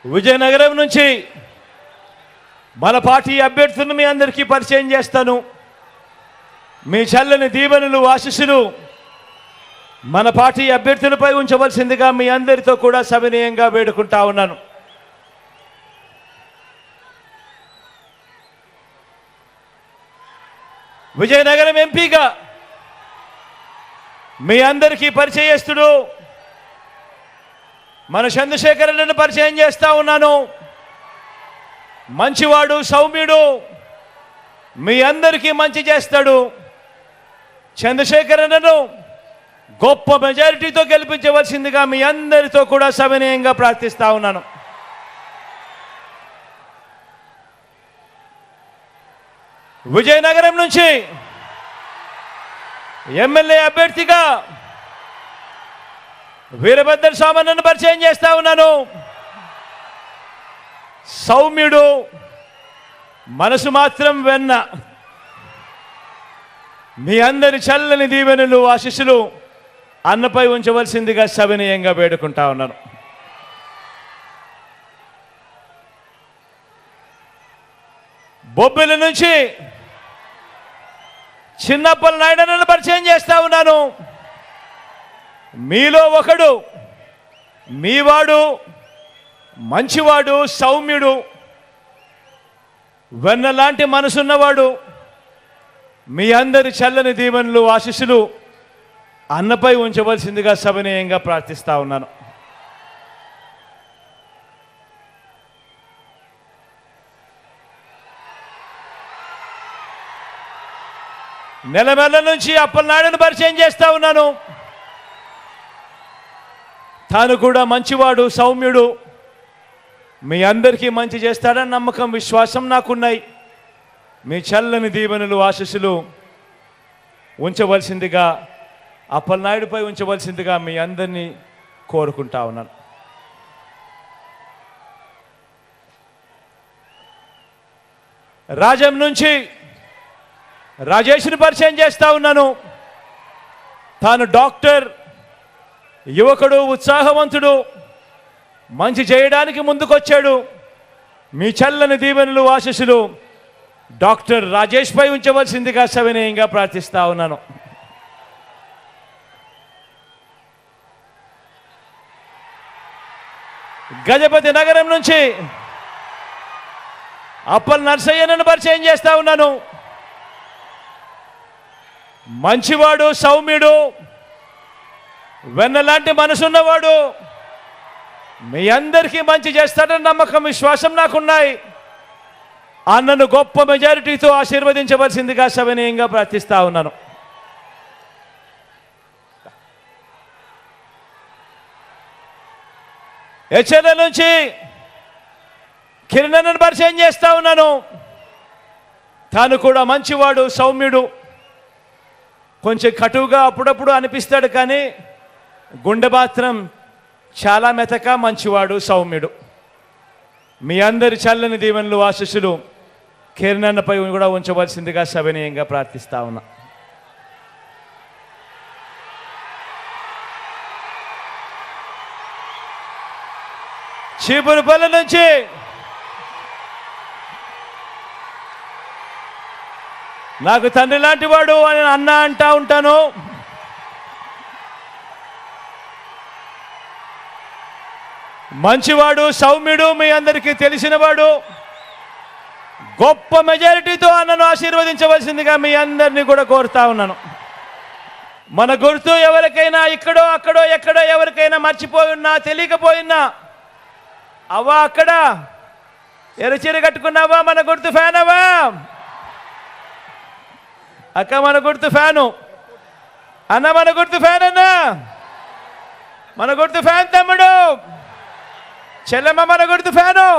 విజయనగరం నుంచి మన పార్టీ అభ్యర్థులను మీ అందరికీ పరిచయం చేస్తాను. మీ చల్లని దీవెనలు ఆశీస్సులు మన పార్టీ అభ్యర్థులపై ఉంచవలసిందిగా మీ అందరితో కూడా సవినయంగా వేడుకుంటా ఉన్నాను. విజయనగరం ఎంపీగా మీ అందరికీ పరిచయస్తుడు మన చంద్రశేఖరన్నను పరిచయం చేస్తా ఉన్నాను. మంచివాడు, సౌమ్యుడు, మీ అందరికీ మంచి చేస్తాడు. చంద్రశేఖరన్నను గొప్ప మెజారిటీతో గెలిపించవలసిందిగా మీ అందరితో కూడా సవినయంగా ప్రార్థిస్తా ఉన్నాను. విజయనగరం నుంచి ఎమ్మెల్యే అభ్యర్థిగా వీరభద్ర స్వామిని పరిచయం చేస్తా ఉన్నాను. సౌమ్యుడు, మనసు మాత్రం వెన్న, మీ అందరి చల్లని దీవెనలు ఆశీస్సులు అన్నపై ఉంచవలసిందిగా సవినయంగా వేడుకుంటా ఉన్నాను. బొబ్బిలి నుంచి చిన్నప్పల నాయుడును పరిచయం చేస్తా ఉన్నాను. మీలో ఒకడు, మీవాడు, మంచివాడు, సౌమ్యుడు, వెన్నలాంటి మనసున్నవాడు, మీ అందరి చల్లని దీవెనలు ఆశీస్సులు అన్నపై ఉంచవలసిందిగా సవినయంగా ప్రార్థిస్తా ఉన్నాను. నెలమెల్ల నుంచి అప్పలనాయుడును పరిచయం చేస్తా ఉన్నాను. తాను కూడా మంచివాడు, సౌమ్యుడు, మీ అందరికీ మంచి చేస్తాడని నమ్మకం, విశ్వాసం నాకున్నాయి. మీ చల్లని దీవెనలు ఆశీస్సులు ఉంచవలసిందిగా, అప్పలనాయుడుపై ఉంచవలసిందిగా మీ అందరినీ కోరుకుంటా ఉన్నాను. రాజం నుంచి రాజేష్ని పరిచయం చేస్తా ఉన్నాను. తాను డాక్టర్, యువకుడు, ఉత్సాహవంతుడు, మంచి చేయడానికి ముందుకొచ్చాడు. మీ చల్లని దీవెనలు ఆశీస్సులు డాక్టర్ రాజేష్ పై ఉంచవలసిందిగా సవినయంగా ప్రార్థిస్తా ఉన్నాను. గజపతి నగరం నుంచి అప్పల్ నర్సయ్యను పరిచయం చేస్తా ఉన్నాను. మంచివాడు, సౌమ్యుడు, వెన్నలాంటి మనసున్నవాడు, మీ అందరికీ మంచి చేస్తాడని నమ్మకం, విశ్వాసం నాకున్నాయి. అన్నను గొప్ప మెజారిటీతో ఆశీర్వదించవలసిందిగా సవినయంగా ప్రార్థిస్తా ఉన్నాను. హెచ్ఎల్ నుంచి కిరణ్ను పరిచయం చేస్తా ఉన్నాను. తాను కూడా మంచివాడు, సౌమ్యుడు, కొంచెం కటువుగా అప్పుడప్పుడు అనిపిస్తాడు, కానీ గుండె మాత్రం చాలా మెతక, మంచివాడు, సౌమ్యుడు. మీ అందరి చల్లని దీవెనలు ఆశీస్సులు కిరణ్పై కూడా ఉంచవలసిందిగా సవినయంగా ప్రార్థిస్తా ఉన్నా. చీపురుపల్లి నుంచి నాకు తండ్రి లాంటి వాడు అని అన్న అంటా ఉంటాను. మంచివాడు, సౌమ్యుడు, మీ అందరికీ తెలిసినవాడు, గొప్ప మెజారిటీతో అన్నను ఆశీర్వదించవలసిందిగా మీ అందరినీ కూడా కోరుతా ఉన్నాను. మన గుర్తు ఎవరికైనా ఇక్కడో అక్కడో ఎక్కడో ఎవరికైనా మర్చిపోయినా, తెలియకపోయినా, అవ్వా అక్కడ ఎర్రచీర కట్టుకున్నావా, మన గుర్తు ఫ్యాన్ అవ్వా, అక్క మన గుర్తు ఫ్యాను, అన్న మన గుర్తు ఫ్యాన్, అన్న మన గుర్తు ఫ్యాన్, తమ్ముడు చెల్లెమ్మ మన గుర్తు ఫ్యాను.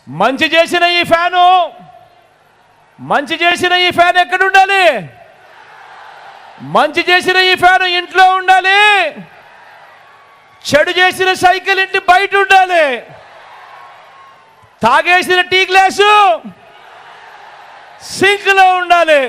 మంచి చేసిన ఈ ఫ్యాను, మంచి చేసిన ఈ ఫ్యాన్ ఎక్కడ ఉండాలి? మంచి చేసిన ఈ ఫ్యాను ఇంట్లో ఉండాలి. చెడు చేసిన సైకిల్ ఇంటి బయట ఉండాలి. తాగేసిన టీ గ్లాసు సింక్లో ఉండాలి.